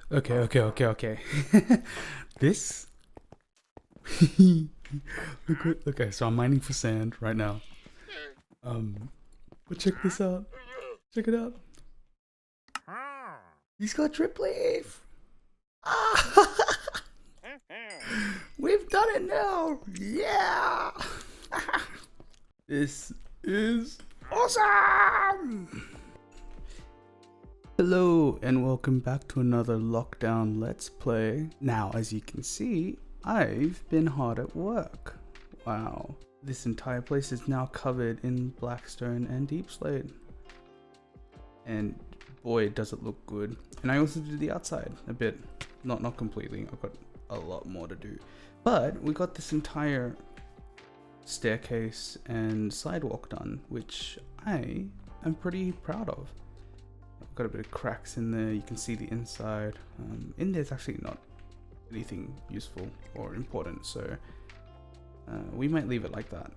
Okay. This. Okay, so I'm mining for sand right now. But check this out. Check it out. He's got drip leaf. Ah! We've done it now. Yeah. This is awesome. Hello and welcome back to another lockdown let's play. Now, as you can see, I've been hard at work. Wow. This entire place is now covered in blackstone and deep slate. And boy, does it look good. And I also did the outside a bit. Not completely. I've got a lot more to do. But we got this entire staircase and sidewalk done, which I am pretty proud of. Got a bit of cracks in there, you can see the inside. In there's actually not anything useful or important, so we might leave it like that.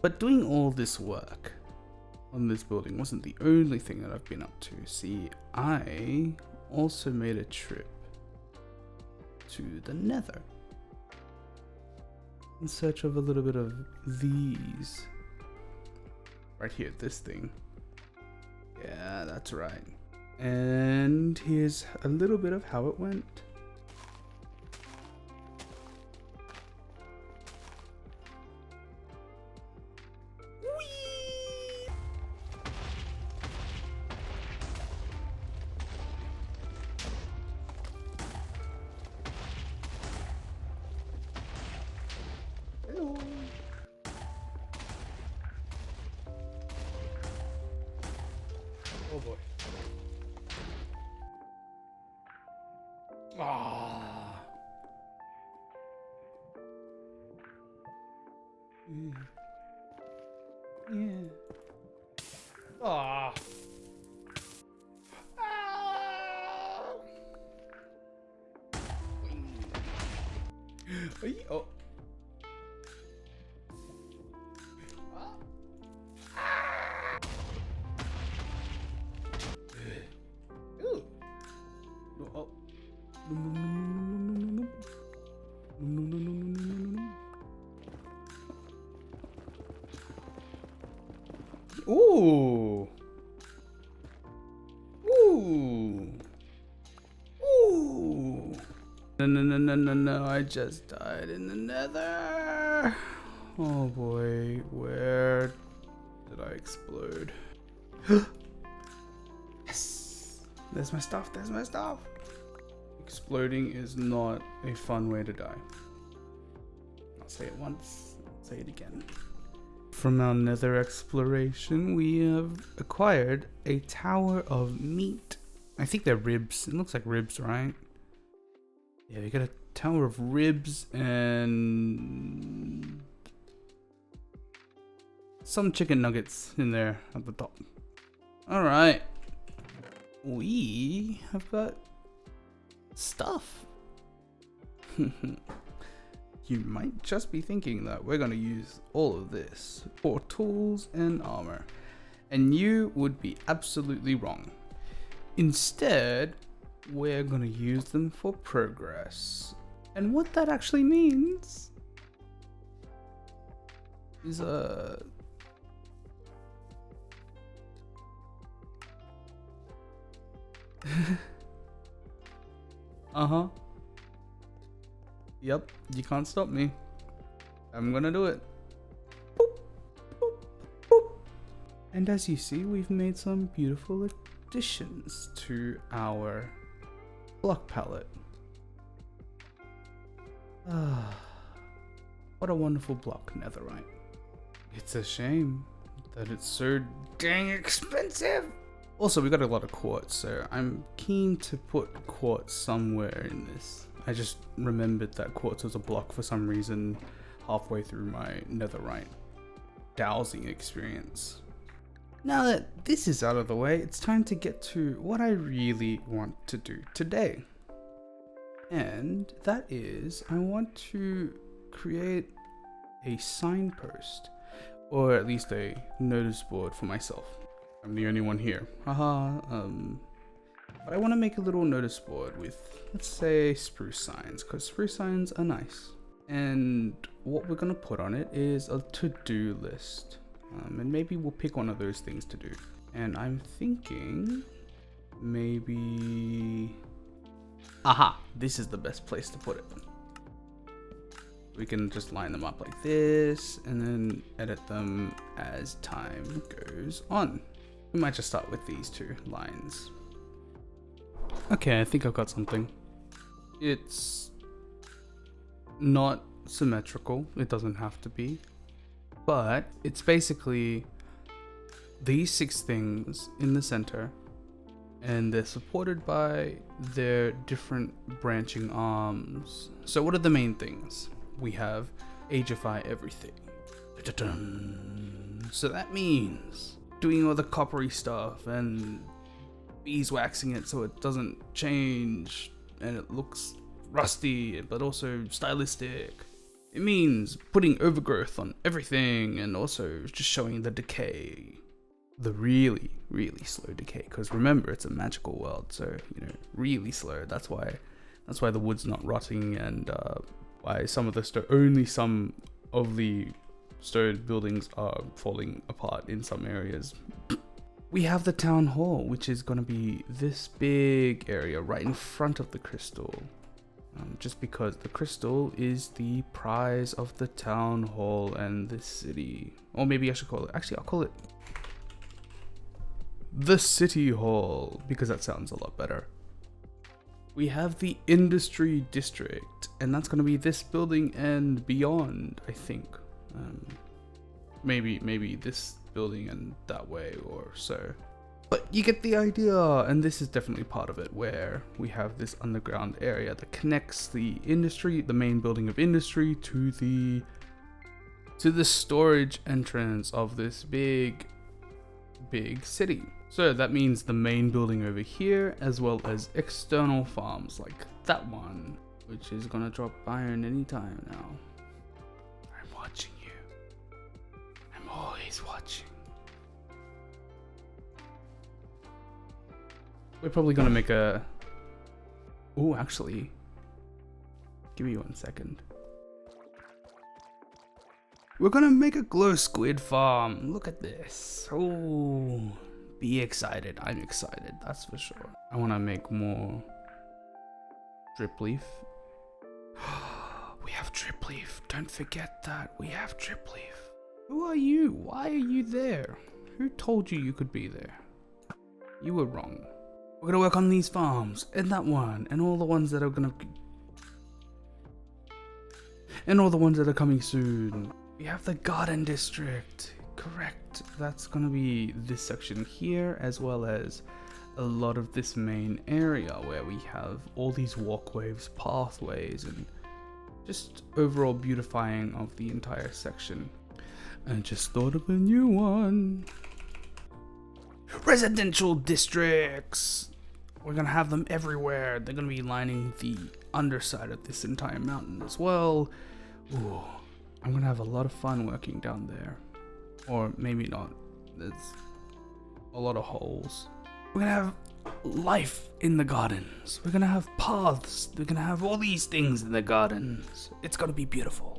But doing all this work on this building wasn't the only thing that I've been up to. See, I also made a trip to the Nether in search of a little bit of these. Right here, this thing. Yeah, that's right. And here's a little bit of how it went. Whee! Hello. Oh boy. Ah. Yeah. Ah. Oh. Ooh. Oh. Ooh. Ooh. Ooh. No, I just died in the Nether. Oh boy, where did I explode? Yes! There's my stuff, Exploding is not a fun way to die. I'll say it once, I'll say it again. From our Nether exploration, we have acquired a tower of meat. I think they're ribs. It looks like ribs, right? Yeah, we got a tower of ribs and some chicken nuggets in there at the top. All right. We have got stuff. You might just be thinking that we're going to use all of this for tools and armor, and you would be absolutely wrong. Instead, we're going to use them for progress. And what that actually means is uh-huh. Yep, you can't stop me. I'm gonna do it. Boop, boop, boop. And as you see, we've made some beautiful additions to our block palette. Ah, what a wonderful block, netherite. It's a shame that it's so dang expensive. Also, we got a lot of quartz, so I'm keen to put quartz somewhere in this. I just remembered that quartz was a block for some reason halfway through my netherite dowsing experience. Now that this is out of the way, it's time to get to what I really want to do today. And that is, I want to create a signpost, or at least a notice board for myself. I'm the only one here. Haha, But I want to make a little notice board with, let's say, spruce signs, because spruce signs are nice. And what we're going to put on it is a to-do list. And maybe we'll pick one of those things to do. And I'm thinking maybe... Aha! This is the best place to put it. We can just line them up like this and then edit them as time goes on. We might just start with these two lines. Okay, I think I've got something. It's not symmetrical, it doesn't have to be, but it's basically these 6 things in the center, and they're supported by their different branching arms. So what are the main things? We have ageify everything. So that means doing all the coppery stuff and beeswaxing it so it doesn't change and it looks rusty but also stylistic. It means putting overgrowth on everything and also just showing the decay, the really slow decay, because remember, it's a magical world, so really slow. That's why the wood's not rotting, and why only some of the stone buildings are falling apart in some areas. We have the town hall, which is going to be this big area right in front of the crystal. Just because the crystal is the prize of the town hall and the city. Or maybe I should call it, I'll call it the city hall, because that sounds a lot better. We have the industry district, and that's going to be this building and beyond, I think. Maybe this building and that way or so. But you get the idea, and this is definitely part of it, where we have this underground area that connects the industry, the main building of industry, to the storage entrance of this big city. So that means the main building over here, as well as external farms like that one, which is gonna drop iron anytime now. I'm watching you. I'm always watching. We're probably gonna make a... Oh, actually, give me 1 second. We're gonna make a glow squid farm. Look at this. Oh, be excited. I'm excited, that's for sure. I wanna make more drip leaf. We have drip leaf. Don't forget that. We have drip leaf. Who are you? Why are you there? Who told you you could be there? You were wrong. We're gonna work on these farms, and that one, and all the ones that are coming soon. We have the garden district, correct. That's gonna be this section here, as well as a lot of this main area where we have all these walkways, pathways, and just overall beautifying of the entire section. I just thought of a new one. Residential districts. We're gonna have them everywhere. They're gonna be lining the underside of this entire mountain as well. Ooh, I'm gonna have a lot of fun working down there. Or maybe not. There's a lot of holes. We're gonna have life in the gardens. We're gonna have paths. We're gonna have all these things in the gardens. It's gonna be beautiful.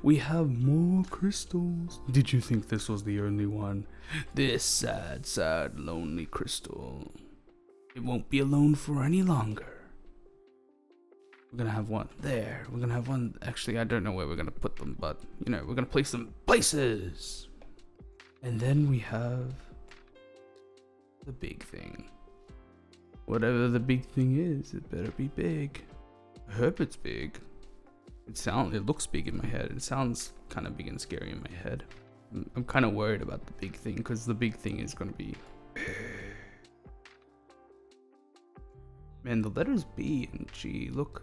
We have more crystals. Did you think this was the only one? This sad, lonely crystal. It won't be alone for any longer. We're gonna have one there. We're gonna have one. Actually, I don't know where we're gonna put them, but we're gonna place them places. And then we have the big thing. Whatever the big thing is, it better be big. I hope it's big. It looks big in my head. It sounds kind of big and scary in my head. I'm kind of worried about the big thing, because the big thing is gonna be... Man, the letters B and G look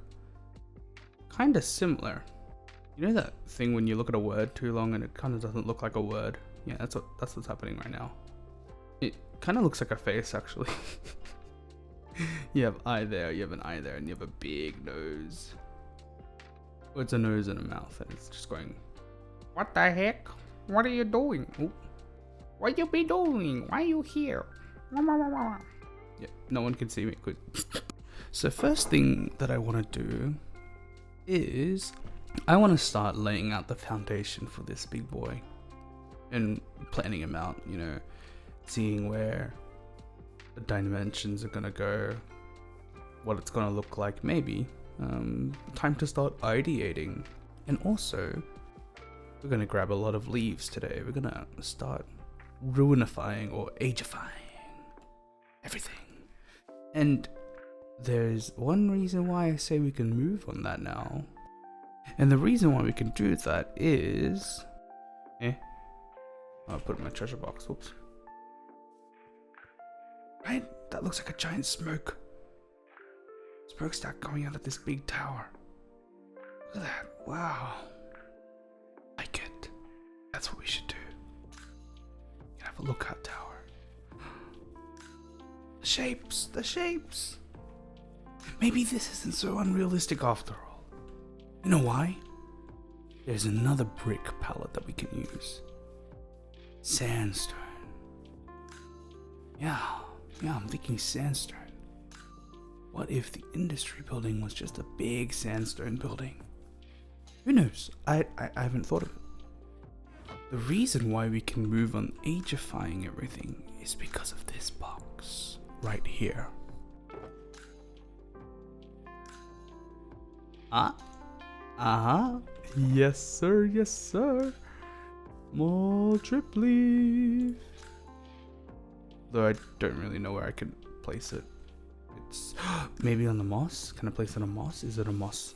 kind of similar. You know that thing when you look at a word too long and it kind of doesn't look like a word? Yeah, that's what's happening right now. It kind of looks like a face, actually. You have eye there, you have an eye there, and you have a big nose. Well, it's a nose and a mouth, and it's just going, what the heck? What are you doing? Ooh. What you be doing? Why are you here? Yeah, no one can see me. Good. So first thing that I want to do is I want to start laying out the foundation for this big boy and planning him out, you know, seeing where the dimensions are going to go, what it's going to look like, maybe. Time to start ideating. And also, we're going to grab a lot of leaves today. We're going to start ruinifying or ageifying everything. And there's one reason why I say we can move on that now. And the reason why we can do that is... I'll put it in my treasure box. Whoops. Right? That looks like a giant smokestack coming out of this big tower. Look at that. Wow. Like it. That's what we should do. You can have a lookout tower. The shapes. Maybe this isn't so unrealistic after all. You know why? There's another brick palette that we can use. Sandstone. Yeah, I'm thinking sandstone. What if the industry building was just a big sandstone building? Who knows? I haven't thought of it. The reason why we can move on ageifying everything is because of this box right here. Yes sir. More drip leaf. Though I don't really know where I can place it. It's maybe on the moss. Can I place it on moss? Is it a moss?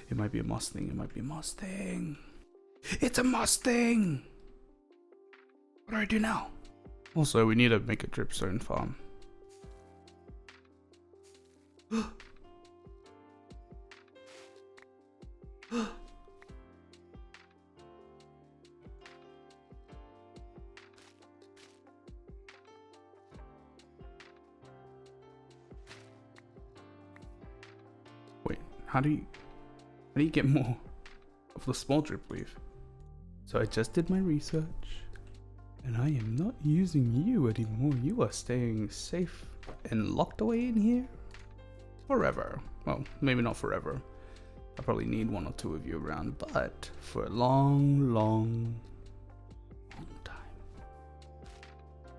It might be a moss thing. It's a moss thing. What do I do now? Also, we need to make a dripstone farm. Wait, how do you get more of the small drip leaf? So I just did my research, and I am not using you anymore. You are staying safe and locked away in here forever. Well, maybe not forever. I probably need one or two of you around, but for a long time.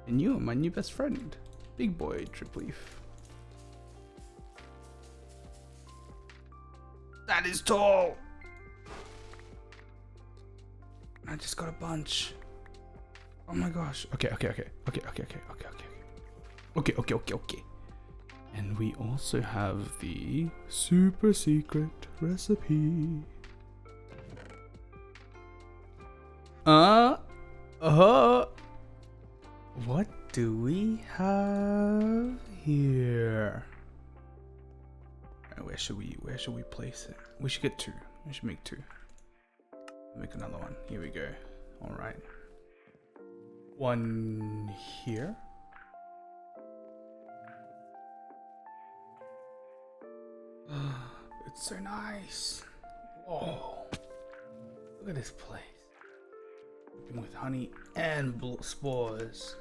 And you are my new best friend, big boy drip leaf. That is tall. I just got a bunch. Oh my gosh. Okay. And we also have the super secret recipe. What do we have here? Where should we place it? We should get two. We should make two. Make another one. Here we go. All right. One here. It's so nice. Whoa. Look at this place. With honey and spores.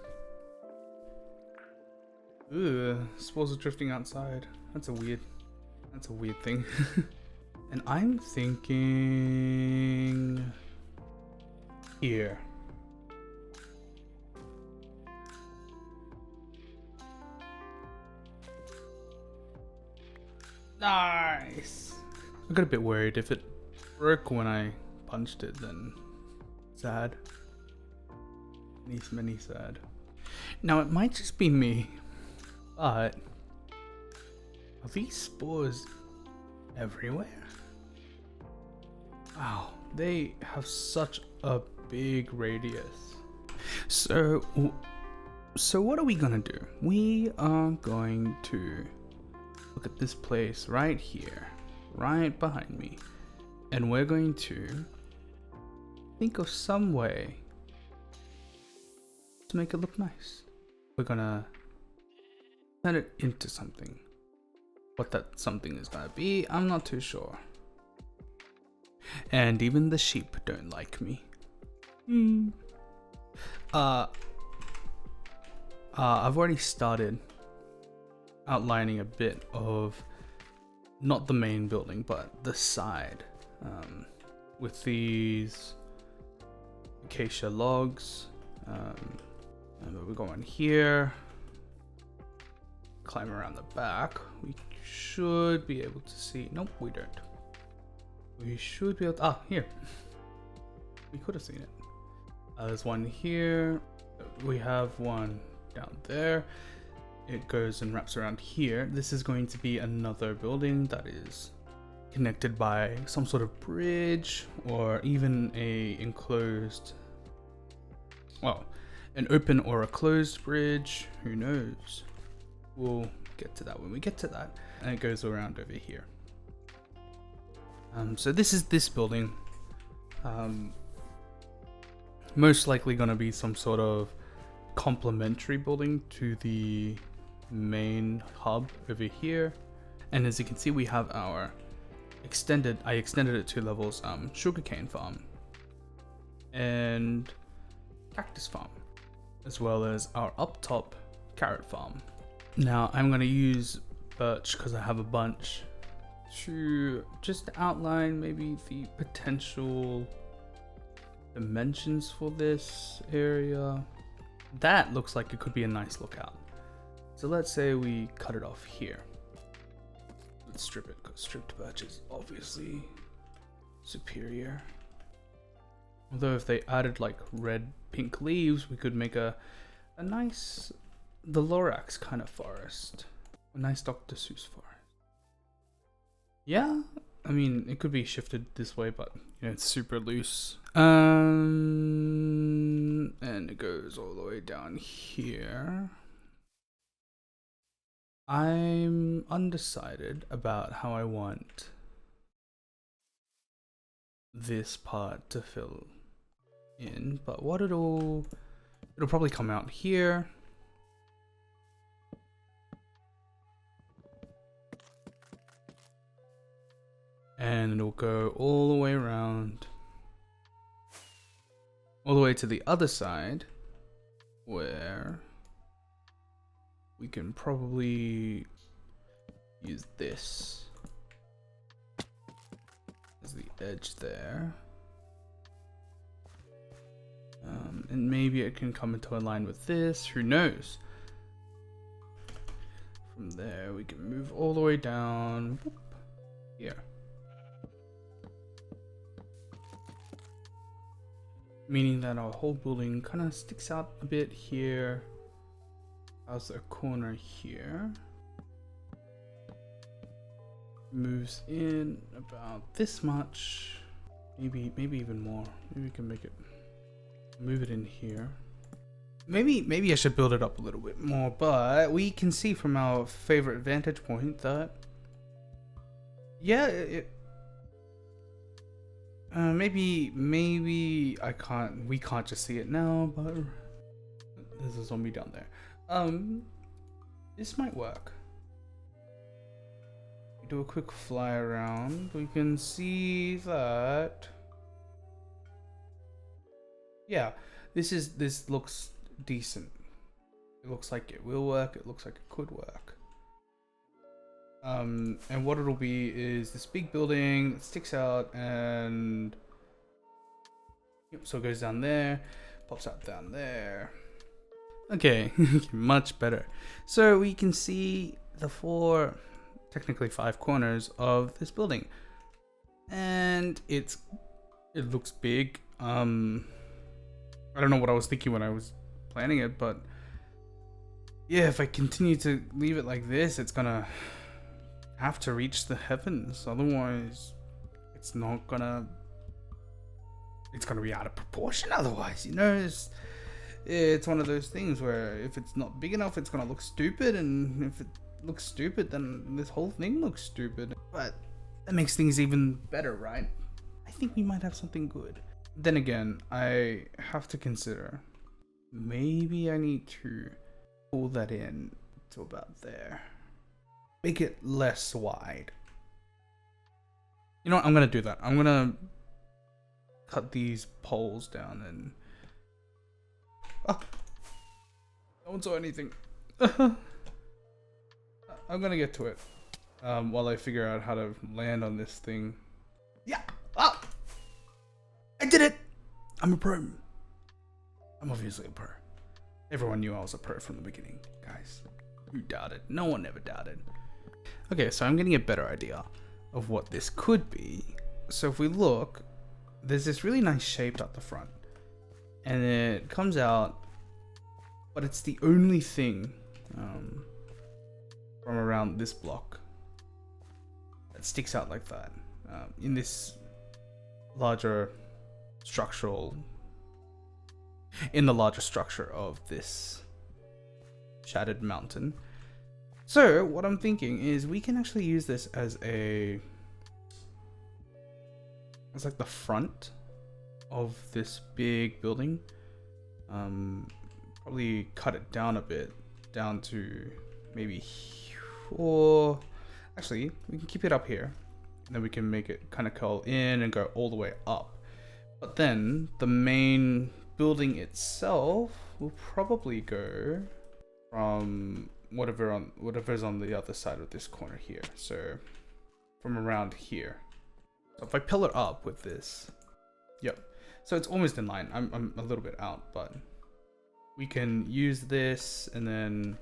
Ugh, spores are drifting outside. That's a weird thing. And I'm thinking here. Nice. I got a bit worried. If it broke when I punched it, then sad. Many sad. Now it might just be me, but are these spores everywhere? Wow, they have such a big radius. So what are we gonna do? We are going to look at this place right here, right behind me, and we're going to think of some way to make it look nice. We're gonna turn it into something. What that something is gonna be, I'm not too sure. And even the sheep don't like me. I've already started outlining a bit of not the main building, but the side, with these acacia logs. And we go in here, climb around the back. We should be able to see. Nope, we don't. We should be able to, here. We could have seen it. There's one here. We have one down there. It goes and wraps around here. This is going to be another building that is connected by some sort of bridge, or even a enclosed, well, an open or a closed bridge. Who knows? We'll get to that when we get to that. And it goes around over here. So this is this building. Most likely going to be some sort of complementary building to the main hub over here. And as you can see, we have our I extended it 2 levels, sugarcane farm and cactus farm, as well as our up top carrot farm. Now I'm going to use birch because I have a bunch, to just outline maybe the potential dimensions for this area. That looks like it could be a nice lookout. So let's say we cut it off here. Let's strip it, because stripped birch is obviously superior. Although if they added like red pink leaves, we could make a nice, the Lorax kind of forest. A nice Dr. Seuss forest. Yeah, I mean, it could be shifted this way, but you know, it's super loose. And it goes all the way down here. I'm undecided about how I want this part to fill in, but what it'll probably come out here. And it'll go all the way around, all the way to the other side, where we can probably use this as the edge there. And maybe it can come into a line with this, who knows? From there we can move all the way down, whoop, here. Meaning that our whole building kind of sticks out a bit here. How's a corner here? Moves in about this much. Maybe even more. Maybe we can make it, move it in here. Maybe I should build it up a little bit more, but we can see from our favorite vantage point that, yeah, maybe we can't just see it now, but there's a zombie down there. This might work. We do a quick fly around. We can see that, yeah, this looks decent. It looks like it will work. It looks like it could work. And what it'll be is this big building that sticks out, and yep, so it goes down there, pops out down there. Okay, much better. So we can see the 4, technically 5 corners of this building, and it looks big. I don't know what I was thinking when I was planning it, but yeah, if I continue to leave it like this, it's gonna have to reach the heavens. Otherwise, it's gonna be out of proportion. Otherwise, you know, it's one of those things where if it's not big enough, it's gonna look stupid, and if it looks stupid, then this whole thing looks stupid. But that makes things even better, right? I think we might have something good. Then again, I have to consider, maybe I need to pull that in to about there. Make it less wide. You know what? I'm gonna do that. I'm gonna cut these poles down and... Oh, no one saw anything. I'm gonna get to it while I figure out how to land on this thing. Yeah. Oh, I did it. I'm a pro. I'm obviously a pro. Everyone knew I was a pro from the beginning, guys. Who doubted? No one ever doubted. Okay, so I'm getting a better idea of what this could be. So if we look, there's this really nice shape at the front, and it comes out, but it's the only thing from around this block that sticks out like that in this larger structural, in the larger structure of this shattered mountain. So what I'm thinking is we can actually use this as like the front of this big building. Probably cut it down a bit, down to maybe, or actually we can keep it up here, and then we can make it kind of curl in and go all the way up. But then the main building itself will probably go from whatever's on the other side of this corner here. So from around here. So if I pillar up with this, yep. So it's almost in line. I'm a little bit out, but we can use this and then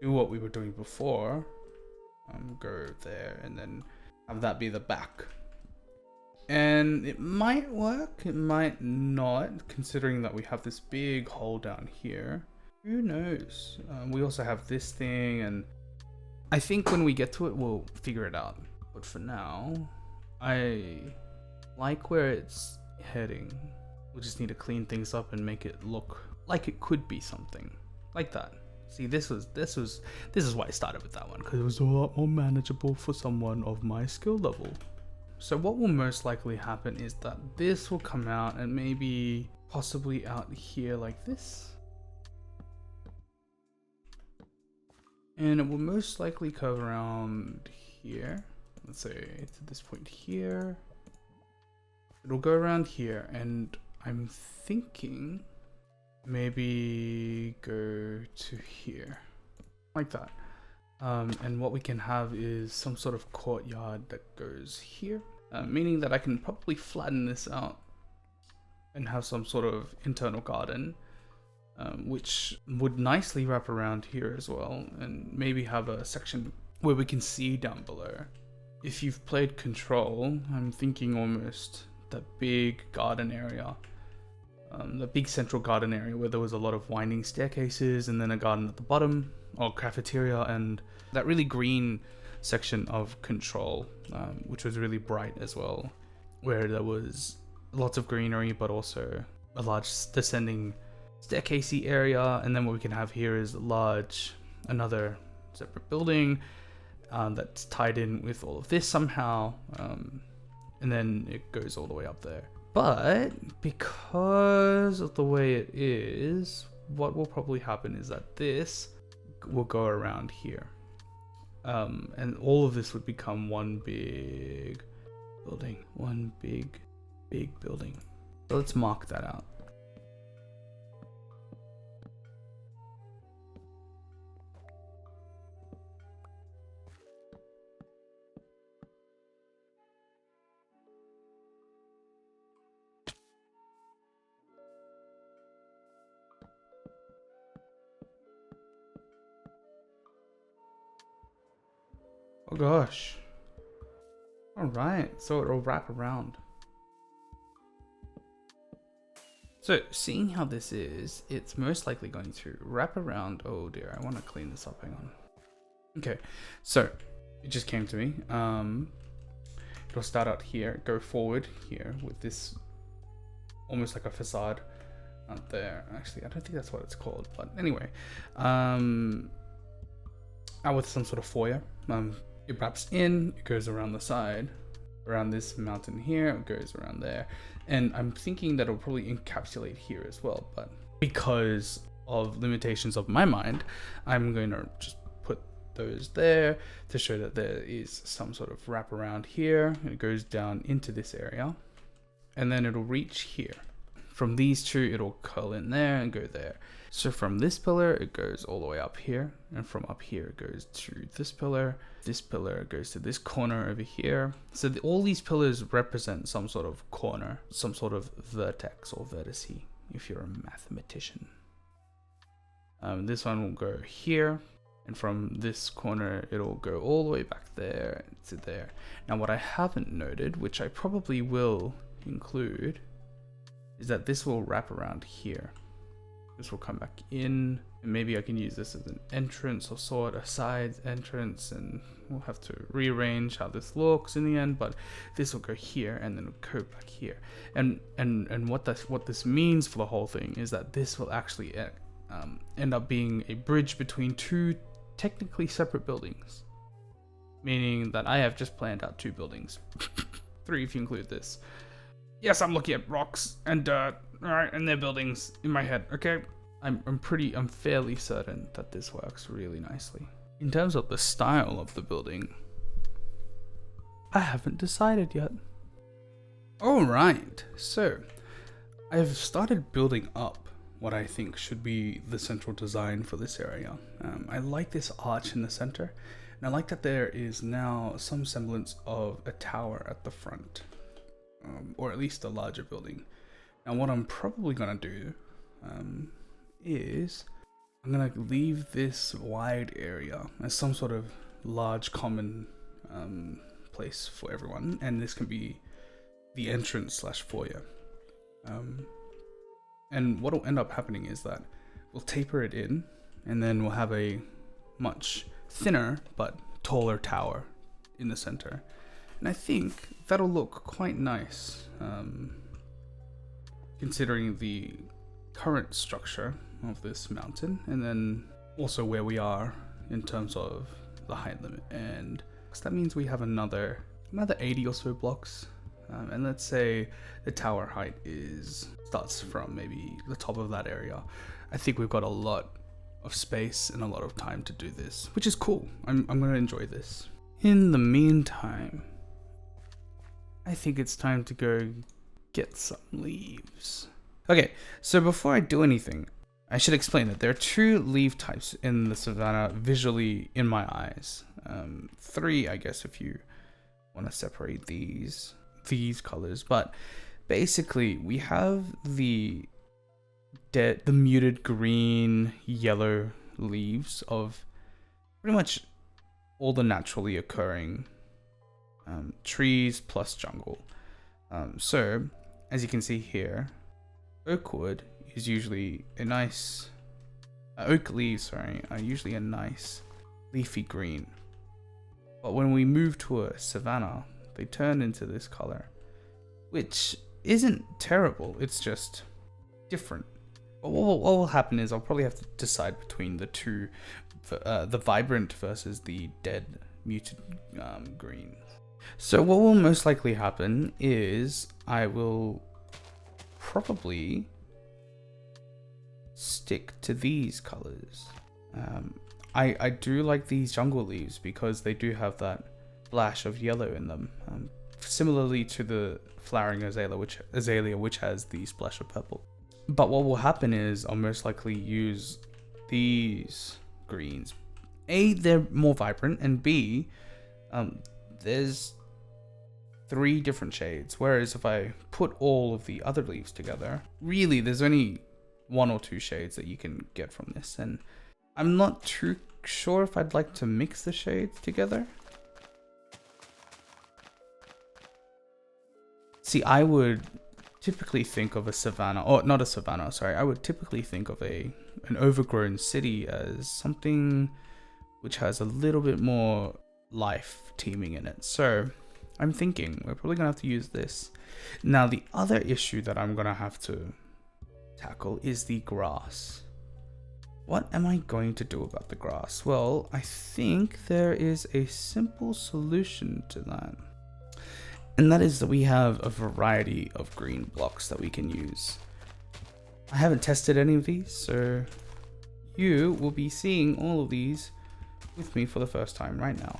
do what we were doing before. Go there and then have that be the back. And it might work, it might not, considering that we have this big hole down here. Who knows? We also have this thing, and I think when we get to it, we'll figure it out. But for now, I like where it's heading. We just need to clean things up and make it look like it could be something like that. See, this is why I started with that one, because it was a lot more manageable for someone of my skill level. So what will most likely happen is that this will come out and maybe possibly out here like this. And it will most likely curve around here. Let's say to this point here. It'll go around here, and I'm thinking maybe go to here like that. And what we can have is some sort of courtyard that goes here, meaning that I can probably flatten this out and have some sort of internal garden, which would nicely wrap around here as well, and maybe have a section where we can see down below. If you've played Control, I'm thinking almost that big garden area, the big central garden area where there was a lot of winding staircases and then a garden at the bottom, or cafeteria, and that really green section of Control, which was really bright as well, where there was lots of greenery but also a large descending staircasey area. And then what we can have here is another separate building that's tied in with all of this somehow, and then it goes all the way up there. But because of the way it is, what will probably happen is that this will go around here, and all of this would become one big building, one big building. So let's mark that out. Oh gosh. Alright, so it'll wrap around. So seeing how this is, it's most likely going to wrap around. Oh dear, I want to clean this up, hang on. Okay, so it just came to me. It'll start out here, go forward here with this almost like a facade out there. Actually, I don't think that's what it's called, but anyway. Out with some sort of foyer. It wraps in, it goes around the side, around this mountain here, it goes around there. And I'm thinking that it'll probably encapsulate here as well, but because of limitations of my mind, I'm going to just put those there to show that there is some sort of wrap around here. It goes down into this area, and then it'll reach here. from these two, it'll curl in there and go there. So from this pillar, it goes all the way up here, and from up here, it goes to this pillar. This pillar goes to this corner over here. So all these pillars represent some sort of corner, some sort of vertex or vertice, if you're a mathematician. This one will go here, and from this corner, it'll go all the way back there to there. Now, what I haven't noted, which I probably will include, is that this will wrap around here. This will come back in, and maybe I can use this as an entrance or sort, a side entrance, and we'll have to rearrange how this looks in the end, but this will go here and then it'll go back here. And what this means for the whole thing is that this will actually end up being a bridge between two technically separate buildings, meaning that I have just planned out 2 buildings. 3 if you include this. Yes, I'm looking at rocks and dirt, alright, and they're buildings in my head, okay? I'm fairly certain that this works really nicely. In terms of the style of the building, I haven't decided yet. Alright, so I've started building up what I think should be the central design for this area. I like this arch in the center, and I like that there is now some semblance of a tower at the front. Or at least a larger building. Now what I'm probably going to do is I'm going to leave this wide area as some sort of large common place for everyone, and this can be the entrance / foyer. And what will end up happening is that we'll taper it in, and then we'll have a much thinner but taller tower in the center. And I think that'll look quite nice, considering the current structure of this mountain, and then also where we are in terms of the height limit. And so that means we have another 80 or so blocks. And let's say the tower height starts from maybe the top of that area. I think we've got a lot of space and a lot of time to do this, which is cool. I'm going to enjoy this. In the meantime, I think it's time to go get some leaves. Okay, so before I do anything, I should explain that there are 2 leaf types in the savanna visually in my eyes. 3, I guess, if you want to separate these colors. But basically, we have the muted green, yellow leaves of pretty much all the naturally occurring trees plus jungle. So as you can see here, oak leaves are usually a nice leafy green, but when we move to a savanna, they turn into this color, which isn't terrible, it's just different. But what will happen is I'll probably have to decide between the 2, the vibrant versus the dead muted green. So what will most likely happen is I will probably stick to these colors. I do like these jungle leaves because they do have that flash of yellow in them, similarly to the flowering azalea, which has the splash of purple. But what will happen is I'll most likely use these greens. A, they're more vibrant, and B, there's 3 different shades, whereas if I put all of the other leaves together, really there's only 1 or 2 shades that you can get from this, and I'm not too sure if I'd like to mix the shades together. See, I would typically think of a savanna, or not a savanna, sorry, I would typically think of an overgrown city as something which has a little bit more life teeming in it. So I'm thinking we're probably gonna have to use this. Now, the other issue that I'm gonna have to tackle is the grass. What am I going to do about the grass? Well, I think there is a simple solution to that. And that is that we have a variety of green blocks that we can use. I haven't tested any of these, so you will be seeing all of these with me for the first time right now.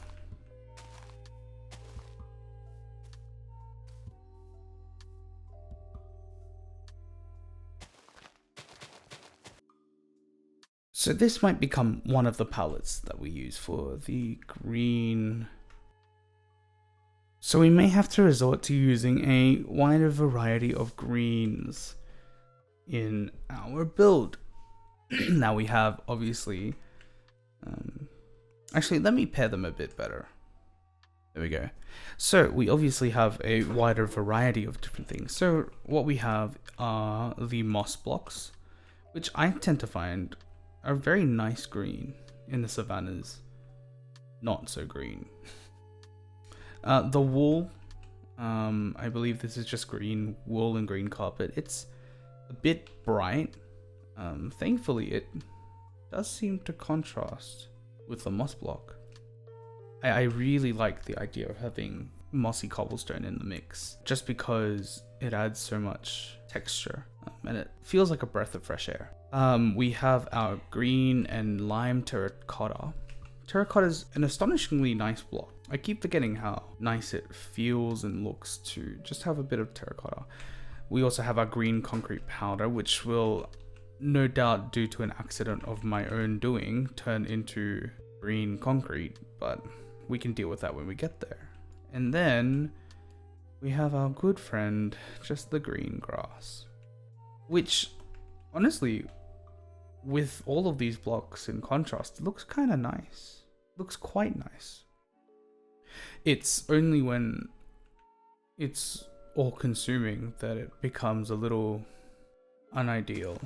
So this might become one of the palettes that we use for the green. So we may have to resort to using a wider variety of greens in our build. Now we have obviously, actually let me pair them a bit better. There we go. So we obviously have a wider variety of different things. So what we have are the moss blocks, which I tend to find are very nice green in the savannas. Not so green. The wool, I believe this is just green wool and green carpet. It's a bit bright. Thankfully it does seem to contrast with the moss block. I really like the idea of having mossy cobblestone in the mix, just because it adds so much texture and it feels like a breath of fresh air. We have our green and lime terracotta. Terracotta is an astonishingly nice block. I keep forgetting how nice it feels and looks to just have a bit of terracotta. We also have our green concrete powder, which will no doubt, due to an accident of my own doing, turn into green concrete, but we can deal with that when we get there. And then we have our good friend, just the green grass, which honestly, with all of these blocks in contrast, it looks kind of nice. It looks quite nice. It's only when it's all consuming that it becomes a little unideal.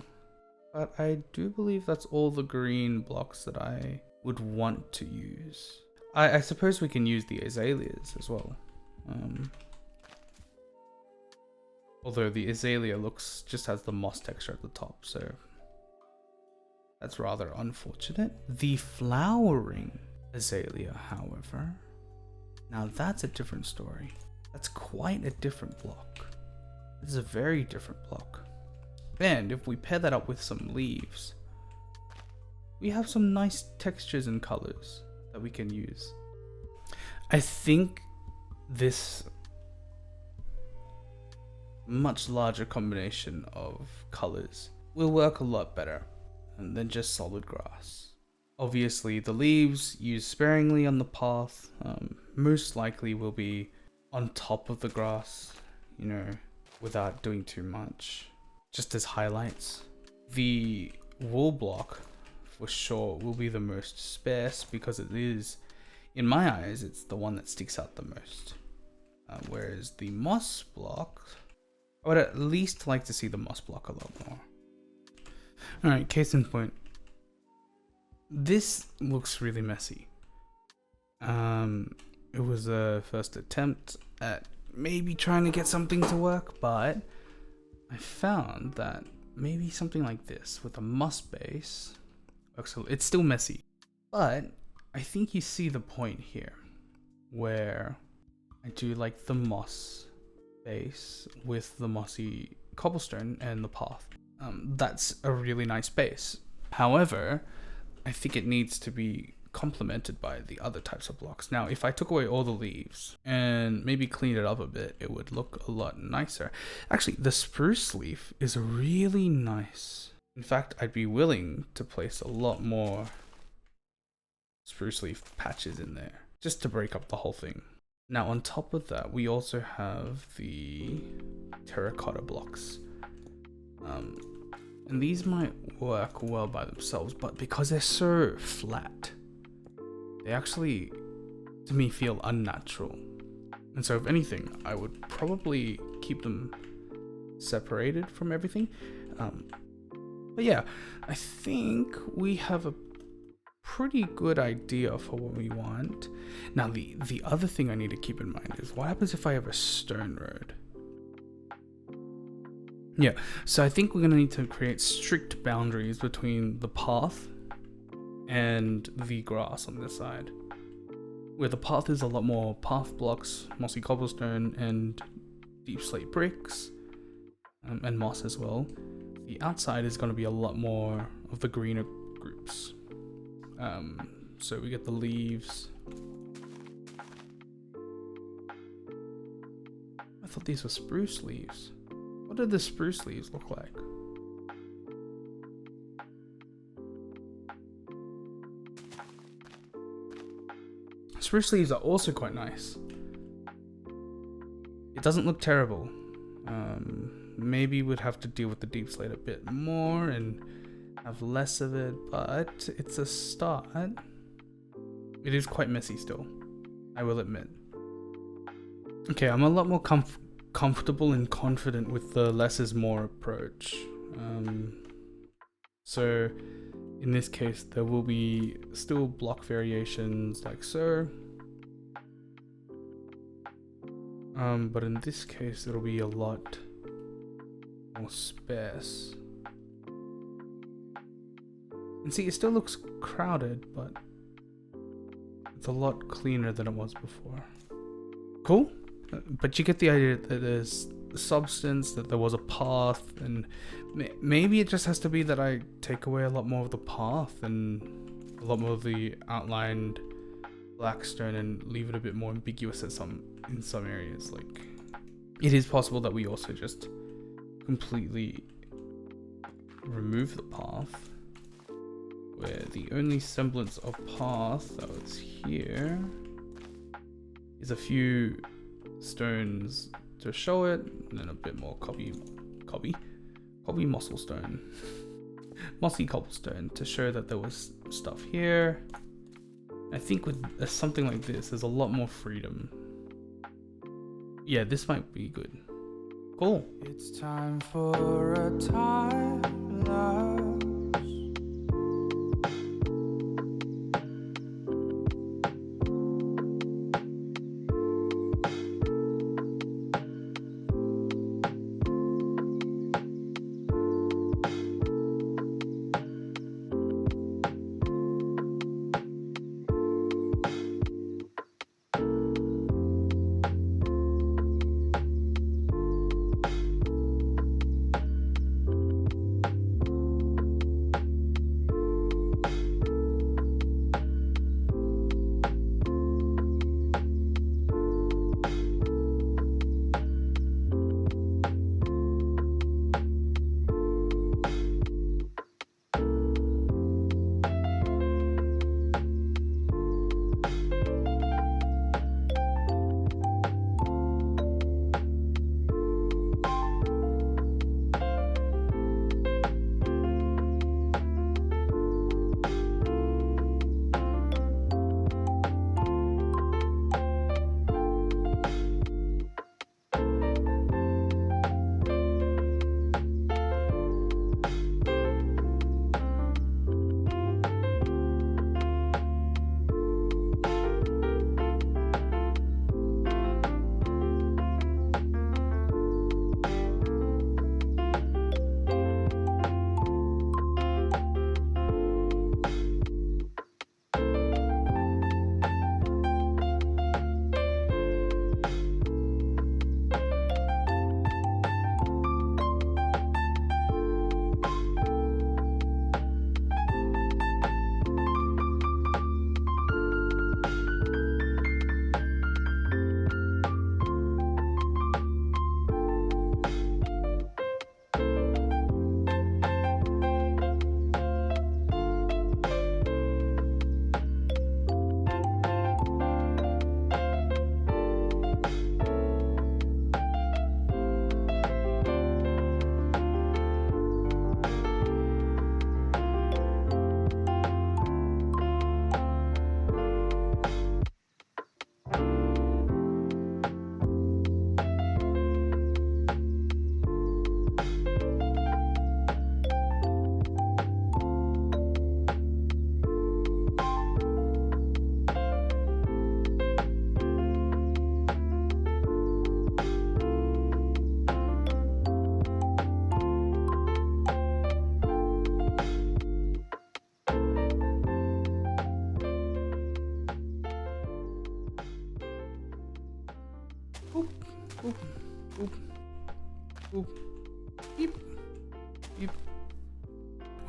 But I do believe that's all the green blocks that I would want to use. I suppose we can use the azaleas as well. Although the azalea just has the moss texture at the top, so that's rather unfortunate. The flowering azalea, however, now that's a different story. That's quite a different block. It's a very different block. And if we pair that up with some leaves, we have some nice textures and colors that we can use. I think this much larger combination of colors will work a lot better than just solid grass. Obviously, the leaves used sparingly on the path most likely will be on top of the grass, you know, without doing too much, just as highlights. The wool block for sure will be the most sparse because it is, in my eyes, it's the one that sticks out the most. Whereas the moss block, I would at least like to see the moss block a lot more. Alright, case in point. This looks really messy. It was a first attempt at maybe trying to get something to work, but I found that maybe something like this with a moss base works. It's still messy, but I think you see the point here where I do like the moss base with the mossy cobblestone and the path. That's a really nice base. However, I think it needs to be complemented by the other types of blocks. Now, if I took away all the leaves and maybe cleaned it up a bit, it would look a lot nicer. Actually, the spruce leaf is really nice. In fact, I'd be willing to place a lot more spruce leaf patches in there just to break up the whole thing. Now, on top of that, we also have the terracotta blocks. And these might work well by themselves, but because they're so flat, they actually, to me, feel unnatural. And so if anything, I would probably keep them separated from everything. But yeah, I think we have a pretty good idea for what we want. Now, the other thing I need to keep in mind is what happens if I have a stone road? Yeah, so I think we're going to need to create strict boundaries between the path and the grass on this side. Where the path is a lot more path blocks, mossy cobblestone, and deep slate bricks, and moss as well. The outside is going to be a lot more of the greener groups. So we get the leaves. I thought these were spruce leaves. What do the spruce leaves look like? spruce leaves are also quite nice. It doesn't look terrible. Maybe we'd have to deal with the deep slate a bit more and have less of it, but it's a start. It is quite messy still, I will admit. Okay, I'm a lot more comfortable and confident with the less is more approach. So in this case, there will be still block variations like so. But in this case, it'll be a lot more sparse. And see, it still looks crowded, but it's a lot cleaner than it was before. Cool, but you get the idea that there's substance, that there was a path, and maybe it just has to be that I take away a lot more of the path and a lot more of the outlined blackstone and leave it a bit more ambiguous in some areas. Like, it is possible that we also just completely remove the path, where the only semblance of path that was here is a few stones to show it, and then a bit more cobby mossy cobblestone to show that there was stuff here. I think with something like this, there's a lot more freedom. Yeah, this might be good. Cool. It's time for a time lapse.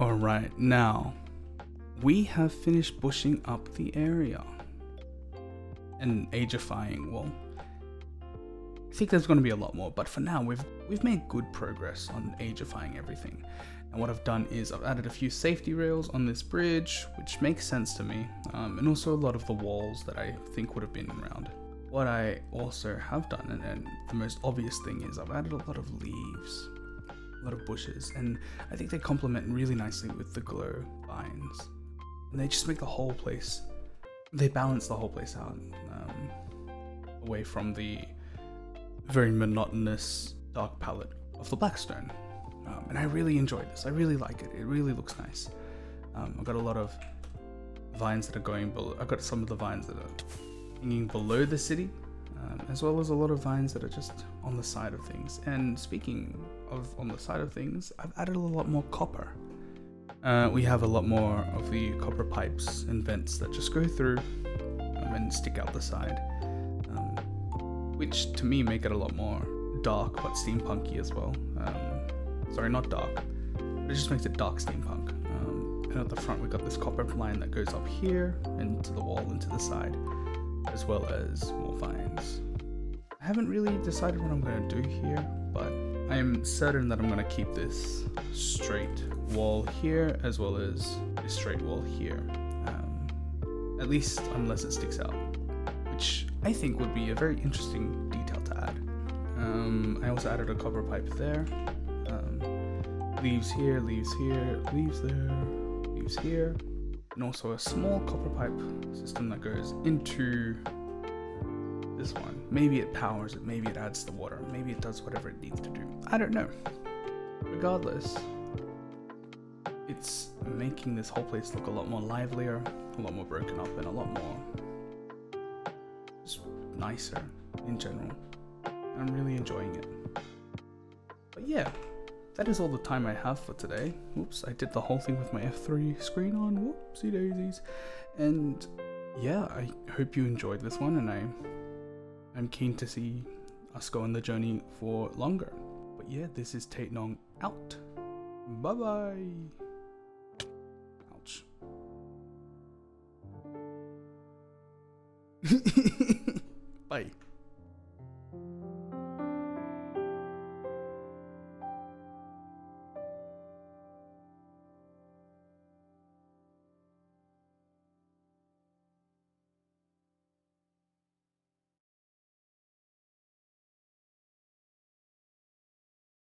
Alright, now we have finished bushing up the area and agifying. Well, I think there's going to be a lot more, but for now we've made good progress on agifying everything. And what I've done is I've added a few safety rails on this bridge, which makes sense to me, and also a lot of the walls that I think would have been around. What I also have done, and the most obvious thing, is I've added a lot of leaves, a lot of bushes, and I think they complement really nicely with the glow vines. And they just make the whole place, they balance the whole place out, away from the very monotonous dark palette of the blackstone. And I really enjoy this. I really like it. It really looks nice. I've got a lot of vines that are going below. I've got some of the vines that are hanging below the city, as well as a lot of vines that are just on the side of things. And speaking of on the side of things, I've added a lot more copper. We have a lot more of the copper pipes and vents that just go through and stick out the side, which to me make it a lot more dark but steampunky as well. Sorry, not dark, but it just makes it dark steampunk. And at the front we've got this copper line that goes up here and to the wall and to the side, as well as more vines. I haven't really decided what I'm going to do here, but I am certain that I'm going to keep this straight wall here as well as this straight wall here, at least unless it sticks out, which I think would be a very interesting detail to add. I also added a copper pipe there, leaves here, leaves here, leaves there, leaves here, and also a small copper pipe system that goes into this one. Maybe it powers it, maybe it adds the water, maybe it does whatever it needs to do. I don't know. Regardless, it's making this whole place look a lot more livelier, a lot more broken up, and a lot more just nicer in general. I'm really enjoying it. But yeah, that is all the time I have for today. Oops, I did the whole thing with my F3 screen on. Whoopsie daisies. And yeah, I hope you enjoyed this one, and I'm keen to see us go on the journey for longer. But yeah, this is Tate Nong out. Bye bye. Ouch. Bye.